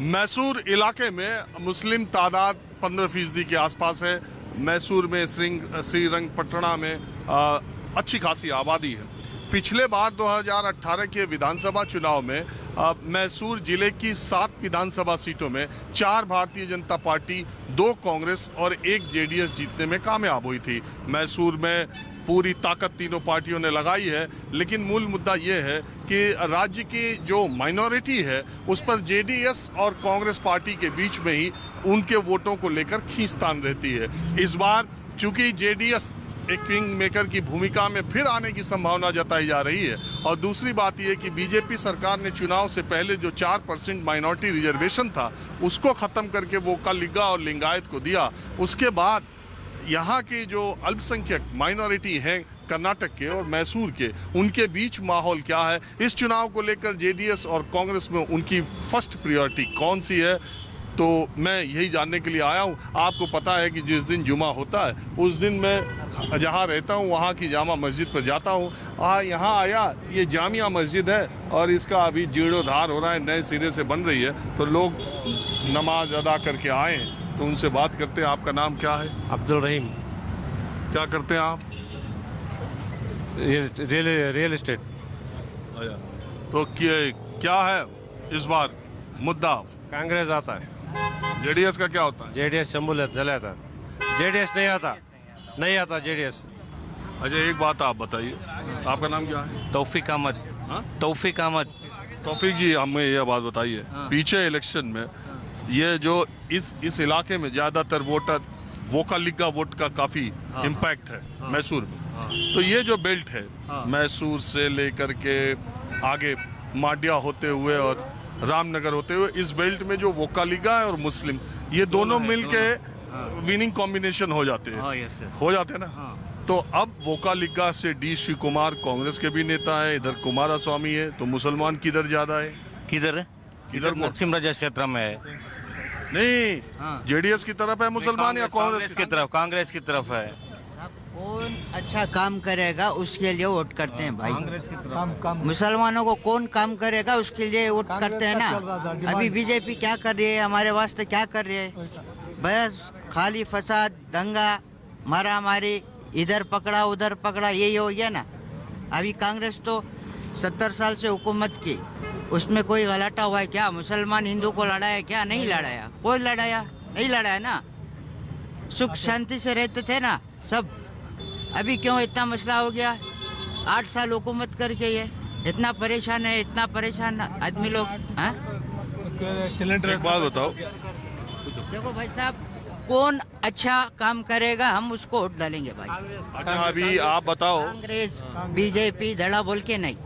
मैसूर इलाके में मुस्लिम तादाद 15% के आसपास है। मैसूर में श्रीरंगपटना में अच्छी खासी आबादी है। पिछले बार 2018 के विधानसभा चुनाव में मैसूर जिले की 7 विधानसभा सीटों में 4 भारतीय जनता पार्टी, 2 कांग्रेस और 1 जेडीएस जीतने में कामयाब हुई थी। मैसूर में पूरी ताकत तीनों पार्टियों ने लगाई है, लेकिन मूल मुद्दा ये है कि राज्य की जो माइनॉरिटी है उस पर जेडीएस और कांग्रेस पार्टी के बीच में ही उनके वोटों को लेकर खींचतान रहती है। इस बार चूंकि जेडीएस एक किंग मेकर की भूमिका में फिर आने की संभावना जताई जा रही है, और दूसरी बात यह कि बीजेपी सरकार ने चुनाव से पहले जो 4% माइनॉरिटी रिजर्वेशन था उसको ख़त्म करके वोकालिगा और लिंगायत को दिया। उसके बाद यहाँ के जो अल्पसंख्यक माइनॉरिटी हैं कर्नाटक के और मैसूर के, उनके बीच माहौल क्या है, इस चुनाव को लेकर जेडीएस और कांग्रेस में उनकी फर्स्ट प्रायोरिटी कौन सी है, तो मैं यही जानने के लिए आया हूँ। आपको पता है कि जिस दिन जुमा होता है उस दिन मैं जहाँ रहता हूँ वहाँ की जामा मस्जिद पर जाता हूँ। यहाँ आया, ये जामिया मस्जिद है और इसका अभी जीर्णोद्धार हो रहा है, नए सिरे से बन रही है, तो लोग नमाज अदा करके आए हैं, तो उनसे बात करते हैं। आपका नाम क्या है? अब्दुल रहीम। क्या करते हैं आप? Real estate. तो क्या है इस बार मुद्दा? कांग्रेस आता है। जेडीएस का क्या होता है? जेडीएस शमूलियत चला था। जेडीएस नहीं आता जेडीएस। अच्छा, एक बात आप बताइए, आपका नाम क्या है? तौफीक अहमद। हाँ? तौफीक अहमद। तौफीक जी, हमें यह बात बताइए, पीछे इलेक्शन में ये जो इस इलाके में ज़्यादातर वोटर वोकालिगा वोट का काफ़ी इम्पैक्ट है मैसूर में, तो ये जो बेल्ट है मैसूर से लेकर के आगे माडिया होते हुए और रामनगर होते हुए, इस बेल्ट में जो वोकालिगा है और मुस्लिम, ये दोनों मिलके विनिंग कॉम्बिनेशन हो जाते हैं। हो जाते हैं ना। तो अब वोकालिगा से डी श्री कुमार कांग्रेस के भी नेता है, इधर कुमारस्वामी है, तो मुसलमान किधर ज्यादा है? किधर नरसिंह राजा क्षेत्र में है। नहीं, जेडीएस की तरफ है मुसलमान या कांग्रेस की तरफ? कांग्रेस की तरफ है। कौन अच्छा काम करेगा उसके लिए वोट करते हैं भाई। मुसलमानों को कौन काम करेगा उसके लिए वोट करते हैं ना। अभी बीजेपी क्या कर रही है, हमारे वास्ते क्या कर रही है? बस खाली फसाद, दंगा, मारा मारी, इधर पकड़ा उधर पकड़ा, यही हो गया ना। अभी कांग्रेस तो 70 साल से हुकूमत की, उसमें कोई गलाटा हुआ है क्या? मुसलमान हिंदू को लड़ाया क्या? नहीं लड़ाया। कोई नहीं लड़ाया ना। सुख शांति से रहते थे ना सब। अभी क्यों इतना मसला हो गया? 8 साल हुकूमत करके ये इतना परेशान आदमी लोग। एक बात बताओ, देखो भाई साहब, कौन अच्छा काम करेगा हम उसको वोट डालेंगे भाई। अच्छा अभी आप बताओ। कांग्रेस बीजेपी धड़ा बोल के नहीं,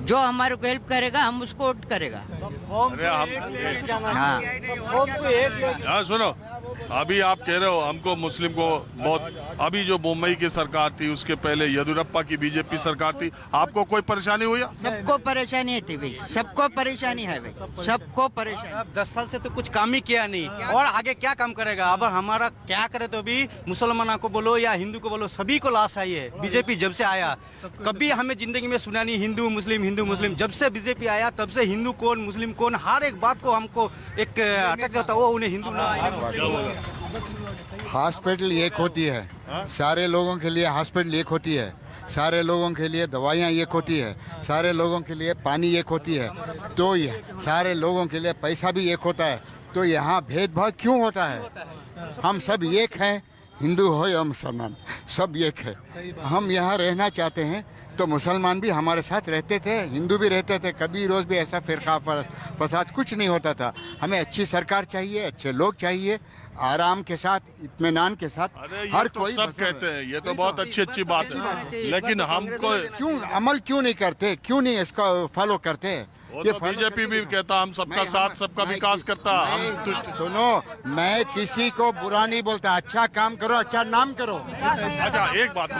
जो हमारे को हेल्प करेगा हम उसको वोट करेगा। अरे हाँ सुनो, अभी आप कह रहे हो हमको मुस्लिम को बहुत, अभी जो मुंबई की सरकार थी उसके पहले येदियुरप्पा की बीजेपी सरकार थी, आपको कोई परेशानी हुई? सबको परेशानी थी भाई, सबको परेशानी है भाई, सबको परेशानी। 10 साल से तो कुछ काम ही किया नहीं, और आगे क्या काम करेगा? अब हमारा क्या करे? तो अभी मुसलमानों को बोलो या हिंदू को बोलो, सभी को लाश आई है। बीजेपी जब से आया कभी हमें जिंदगी में सुना नहीं हिंदू मुस्लिम। जब से बीजेपी आया तब से हिंदू कौन मुस्लिम कौन, हर एक बात को हमको एक अटक जाता, वो उन्हें हिंदू ना। हॉस्पिटल एक होती है, सारे लोगों के लिए हॉस्पिटल एक होती है, सारे लोगों के लिए दवाइयाँ एक होती है, सारे लोगों के लिए पानी एक होती है, तो ये सारे लोगों के लिए पैसा भी एक होता है। तो यहाँ भेदभाव क्यों होता है? हम सब एक हैं, हिंदू हो या मुसलमान, सब एक है। हम यहाँ रहना चाहते हैं तो मुसलमान भी हमारे साथ रहते थे, हिंदू भी रहते थे, कभी रोज़ भी ऐसा फिरका फसाद कुछ नहीं होता था। हमें अच्छी सरकार चाहिए, अच्छे लोग चाहिए, आराम के साथ, इत्मीनान के साथ। हर तो कोई सब कहते हैं, ये तो बहुत अच्छी बात है, लेकिन हमको क्यों अमल क्यों नहीं करते, क्यों नहीं इसका फॉलो करते? ये बीजेपी भी कहता हम सबका साथ सबका विकास करता। हम सुनो, मैं किसी को बुरा नहीं बोलता, अच्छा काम करो, अच्छा नाम करो। अच्छा एक बात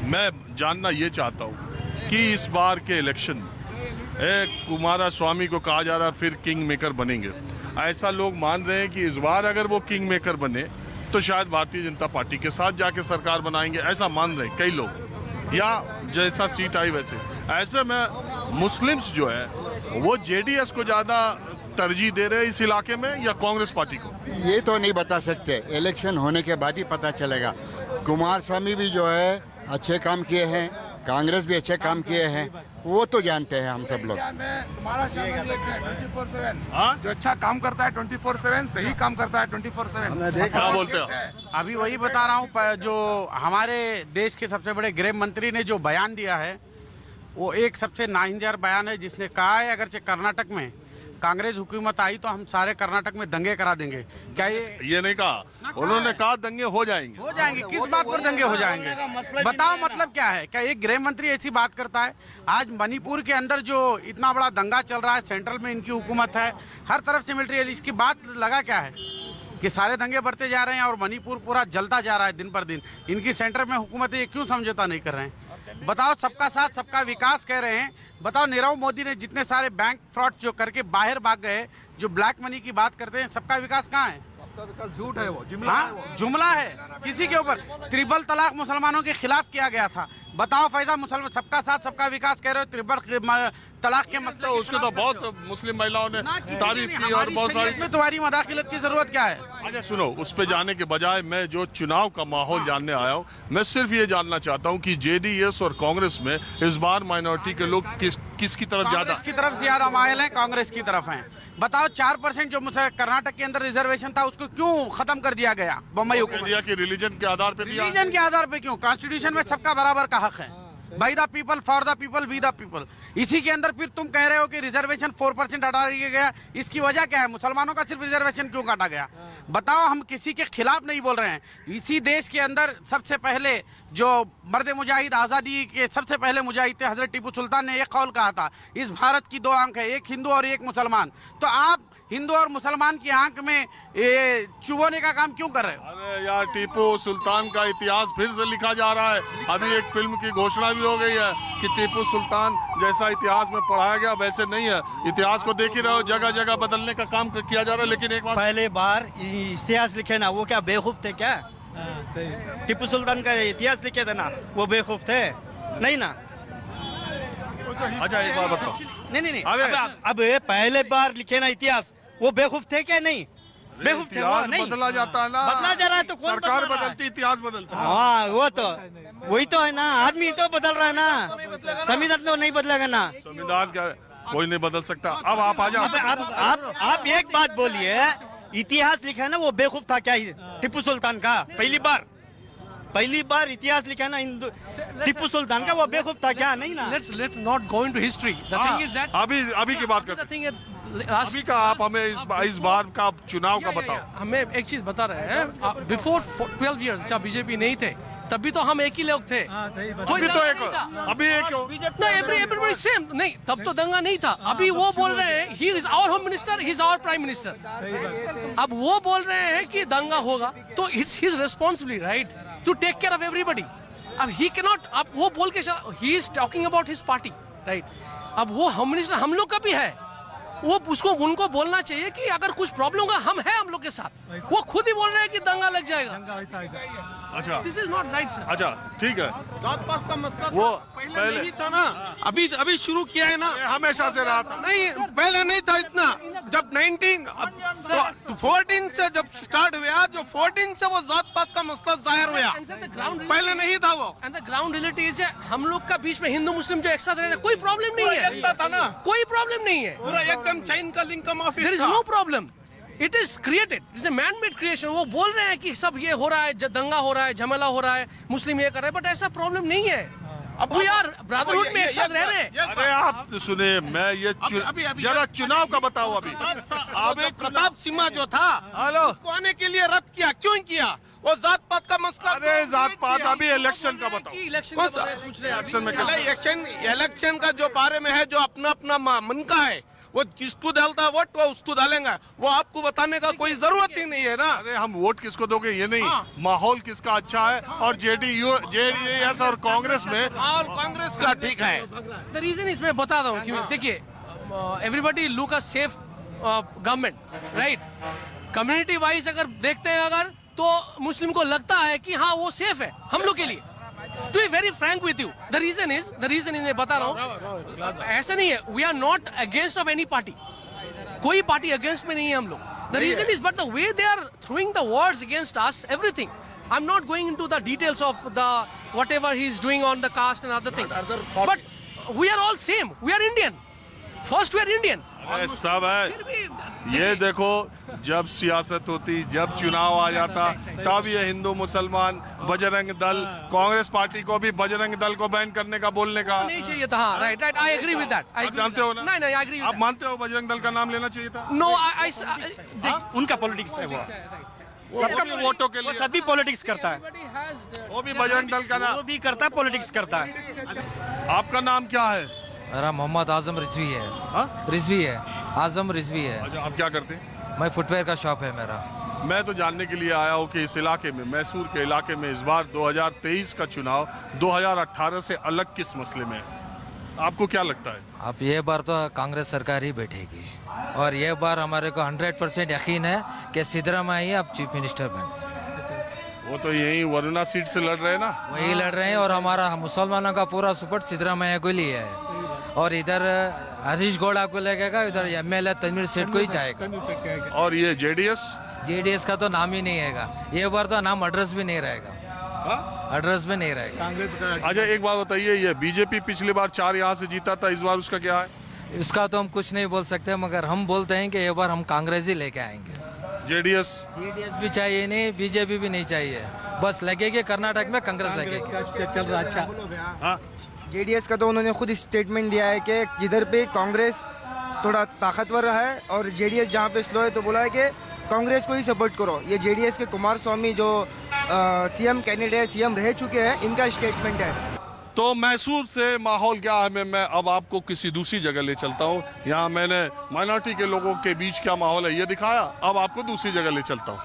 मैं जानना ये चाहता हूँ कि इस बार के इलेक्शन में कुमारस्वामी को कहा जा रहा फिर किंग मेकर बनेंगे, ऐसा लोग मान रहे हैं कि इस बार अगर वो किंग मेकर बने तो शायद भारतीय जनता पार्टी के साथ जाके सरकार बनाएंगे, ऐसा मान रहे हैं कई लोग, या जैसा सीट आई वैसे। ऐसे में मुस्लिम्स जो है वो जेडीएस को ज़्यादा तरजीह दे रहे हैं इस इलाके में या कांग्रेस पार्टी को? ये तो नहीं बता सकते, इलेक्शन होने के बाद ही पता चलेगा। कुमार स्वामी भी जो है अच्छे काम किए हैं, कांग्रेस भी अच्छे काम किए हैं, वो तो जानते हैं हम सब लोग। तुम्हारा चैनल देख रहे हैं 24/7। हाँ? जो अच्छा काम करता है 24/7, सही काम करता है 24/7। क्या बोलते हो? अभी वही बता रहा हूँ, जो हमारे देश के सबसे बड़े गृह मंत्री ने जो बयान दिया है वो एक सबसे नाहिंजार बयान है, जिसने कहा है अगरचे कर्नाटक में कांग्रेस हुकूमत आई तो हम सारे कर्नाटक में दंगे करा देंगे। क्या ये नहीं कहा, उन्होंने कहा दंगे हो जाएंगे। हो जाएंगे? किस बात पर दंगे हो जाएंगे? बताओ, मतलब क्या है? क्या एक गृह मंत्री ऐसी बात करता है? आज मणिपुर के अंदर जो इतना बड़ा दंगा चल रहा है, सेंट्रल में इनकी हुकूमत है, हर तरफ से मिलिट्री है, इसकी बात लगा क्या है कि सारे दंगे बढ़ते जा रहे हैं और मणिपुर पूरा जलता जा रहा है दिन पर दिन। इनकी सेंटर में हुकूमत है, ये क्यों समझौता नहीं कर रहे हैं? बताओ, सबका साथ सबका विकास कह रहे हैं। बताओ, नीरव मोदी ने जितने सारे बैंक फ्रॉड जो करके बाहर भाग गए, जो ब्लैक मनी की बात करते हैं, सबका विकास कहाँ है? झूठ है वो, जुमला है वो। हाँ, जुमला है किसी के ऊपर। ट्रिपल तलाक मुसलमानों के खिलाफ किया गया था। बताओ फैजा, मुसलमान सबका साथ सबका विकास कह रहे हो, ट्रिपल तलाक के मतलब तो उसके तो बहुत मुस्लिम महिलाओं ने तारीफ की और बहुत सारी। में तुम्हारी मदाखिलत की जरूरत क्या है? अच्छा सुनो, उस पे जाने के बजाय मैं जो चुनाव का माहौल जानने आया हूँ, मैं सिर्फ ये जानना चाहता हूँ कि जेडीएस और कांग्रेस में इस बार माइनॉरिटी के लोग किसकी तरफ ज्यादा? कांग्रेस की तरफ ज्यादा माइल है, कांग्रेस की तरफ हैं। बताओ, 4% जो मुझे कर्नाटक के अंदर रिजर्वेशन था उसको क्यों खत्म कर दिया गया बम्बई हुकूमत? दिया कि रिलीजन के आधार पे दिया। रिलीजन के आधार पे क्यों? कॉन्स्टिट्यूशन में सबका बराबर का हक है। By the people, for the people, we the people. इसी के अंदर फिर तुम कह रहे हो कि रिजर्वेशन 4% हटा दिया गया, इसकी वजह क्या है? मुसलमानों का सिर्फ रिजर्वेशन क्यों काटा गया? बताओ, हम किसी के खिलाफ नहीं बोल रहे हैं। इसी देश के अंदर सबसे पहले जो मर्द मुजाहिद, आज़ादी के सबसे पहले मुजाहिद थे, हजरत टीपू सुल्तान ने एक कौल कहा था, इस भारत की 2 आंख है, एक हिंदू और एक मुसलमान। तो आप हिंदू और मुसलमान की आंख में चुभोने का काम क्यों कर रहे हो? अरे यार, टीपू सुल्तान का इतिहास फिर से लिखा जा रहा है। अभी एक फिल्म की घोषणा भी हो गई है कि टीपू सुल्तान जैसा इतिहास में पढ़ाया गया वैसे नहीं है। इतिहास को देख ही रहे हो, जगह जगह बदलने का काम किया जा रहा है। लेकिन एक बात, पहले बार इतिहास लिखे ना, वो क्या बेवकूफ थे क्या? टीपू सुल्तान का इतिहास लिखे थे ना, वो बेवकूफ थे नहीं ना? अच्छा एक बात बताओ, नहीं अरे अब पहले बार लिखे ना इतिहास, वो बेवकूफ थे क्या? नहीं बेवकूफ थे वो? इतिहास नहीं बदला जाता है ना, बदला जा रहा है तो कौन सरकार बदल रहा है? बदलती, इतिहास बदलता है। हाँ, वो तो वही तो है ना, आदमी तो बदल रहा है ना, संविधान तो नहीं बदलेगा ना। संविधान का कोई नहीं बदल सकता। अब आप आ जाओ। आप एक बात बोलिए, इतिहास लिखा है ना, वो बेवकूफ था क्या टिप्पू सुल्तान का? पहली बार इतिहास लिखा है ना टिप्पू सुल्तान का, वो बेवकूफ था क्या? नहीं ना। Let's not go into history. The thing is that अभी की बात the करते thing is हैं। last अभी का आप हमें इस बार का चुनाव का बताओ। हमें एक चीज बता रहे हैं, बिफोर 12 years जब बीजेपी नहीं थे तभी तो हम एक ही लोग थे। कोई अभी तो दंगा एक नहीं था। अभी एक नहीं, everybody same। नहीं, तब तो दंगा नहीं था। अभी वो बोल रहे हैं he is our home minister, he is our prime minister। अब वो बोल रहे हैं कि दंगा होगा, तो it's his responsibility, right, to take care of everybody। अब he cannot, अब वो बोल के he is talking about his party, right। अब वो होम मिनिस्टर हम लोग का भी है, वो उसको उनको बोलना चाहिए कि अगर कुछ प्रॉब्लम होगा हम लोग के साथ। वो खुद ही बोल रहे हैं कि दंगा लग जाएगा। अच्छा, this is not right sir. अच्छा ठीक है। जात पात का मसला वो पहले नहीं था ना, अभी शुरू किया है ना। हमेशा से रहा था। नहीं, पहले नहीं था इतना। जब 14 से जब स्टार्ट हुआ, जो 14 से वो जात पात का मसला जाहिर हुआ, पहले नहीं था वो। And the ground reality is हम लोग का बीच में हिंदू मुस्लिम जो एक साथ रह रहे हैं, कोई प्रॉब्लम नहीं है। था ना, कोई प्रॉब्लम नहीं है। पूरा एकदम चैन का लिंक का माफी। There is no problem. It is created, it's a man made creation. वो बोल रहे हैं कि सब ये हो रहा है, दंगा हो रहा है, झमेला हो रहा है, मुस्लिम ये कर रहे हैं, बट ऐसा प्रॉब्लम नहीं है। अब वी आर ब्रदरहुड में एक साथ रह रहे हैं। अरे आप सुने, मैं ये जरा चुनाव का बताओ। अभी प्रताप सिम्हा जो था, हेलो, उसको आने के लिए रद्द किया, क्यों किया? वो जात पात का मसला। अरे जात पात अभी इलेक्शन का बताओ। इलेक्शन कौन का सा? पूछ रहे हैं इलेक्शन में इलेक्शन का जो बारे में है, जो अपना अपना मन का है, वो किसको डालता है वोट, वो उसको डालेंगे। वो आपको बताने का कोई जरूरत ही नहीं है ना। अरे हम वोट किसको दोगे ये नहीं, माहौल किसका अच्छा है। और जेडीएस और कांग्रेस में कांग्रेस का ठीक है। द रीजन इसमें बता रहा हूँ क्यों। देखिए, everybody look a safe government, right. Community wise अगर देखते हैं अगर, तो मुस्लिम को लगता है कि हाँ वो सेफ है हम लोग के लिए। To be very frank with you, the reason is मैं बता रहा हूँ, ऐसा नहीं है। We are not against of any party। कोई पार्टी अगेंस्ट में नहीं है हम लोग. The reason is, but the way they are throwing the words against us, everything. I'm not going into the details of the whatever he's doing on the caste and other things. But we are all same. We are Indian. First, we are Indian. अरे सब है. ये देखो, जब सियासत होती, जब चुनाव आ जाता, तब ये हिंदू मुसलमान बजरंग दल, कांग्रेस पार्टी को भी बजरंग दल को बैन करने का बोलने का नहीं चाहिए था. हाँ, right. I agree with that. आप जानते हो ना? नहीं, I agree with आप that. मानते हो बजरंग दल का नाम लेना चाहिए था? No, उनका पॉलिटिक्स है वो, सबका वोटों के वो लिए सभी पॉलिटिक्स करता है, everybody has. वो भी बजरंग दल का वो नाम. भी करता है, पॉलिटिक्स करता है. आपका नाम क्या है? मेरा मोहम्मद आजम रिजवी है. हाँ? रिजवी है, आजम रिजवी है. अच्छा, आप क्या करते हैं? मैं फुटवेयर का शॉप है मेरा. मैं तो जानने के लिए आया हूँ कि इस इलाके में, मैसूर के इलाके में, इस बार 2023 का चुनाव 2018 से अलग किस मसले में है? आपको क्या लगता है? अब ये बार तो कांग्रेस सरकार ही बैठेगी और ये बार हमारे को 100% यकीन है कि सिद्धरामैया अब चीफ मिनिस्टर बने. वो तो यही वरुणा सीट से लड़ रहे हैं ना. वही लड़ रहे हैं और हमारा मुसलमानों का पूरा सपोर्ट सिद्धरामैया को लिए है. और इधर हरीश गौड़ा को लगेगा, इधर एमएलए तनवीर सेठ को ही जाएगा. और ये जेडीएस का तो नाम ही नहीं रहेगा. ये बार तो नाम एड्रेस भी नहीं रहेगा. एड्रेस भी नहीं रहेगा. अच्छा, एक बात बताइए, ये बीजेपी पिछली बार 4 यहाँ से जीता था, इस बार उसका क्या है? इसका तो हम कुछ नहीं बोल सकते, मगर हम बोलते हैं कि ये बार हम कांग्रेस ही लेके आएंगे. जेडीएस भी चाहिए नहीं, बीजेपी भी नहीं चाहिए, बस लगेगी कर्नाटक में कांग्रेस लगेगी. हाँ, जेडीएस का तो उन्होंने खुद स्टेटमेंट दिया है कि जिधर पे कांग्रेस थोड़ा ताकतवर है और जेडीएस जहाँ पे स्लो है, तो बोला है कि कांग्रेस को ही सपोर्ट करो. ये जेडीएस के कुमार स्वामी जो सीएम कैंडिडेट, सीएम रह चुके हैं, इनका स्टेटमेंट है. तो मैसूर से माहौल क्या है, मैं अब आपको किसी दूसरी जगह ले चलता हूँ. यहाँ मैंने माइनॉरिटी के लोगों के बीच क्या माहौल है ये दिखाया, अब आपको दूसरी जगह ले चलता हूँ.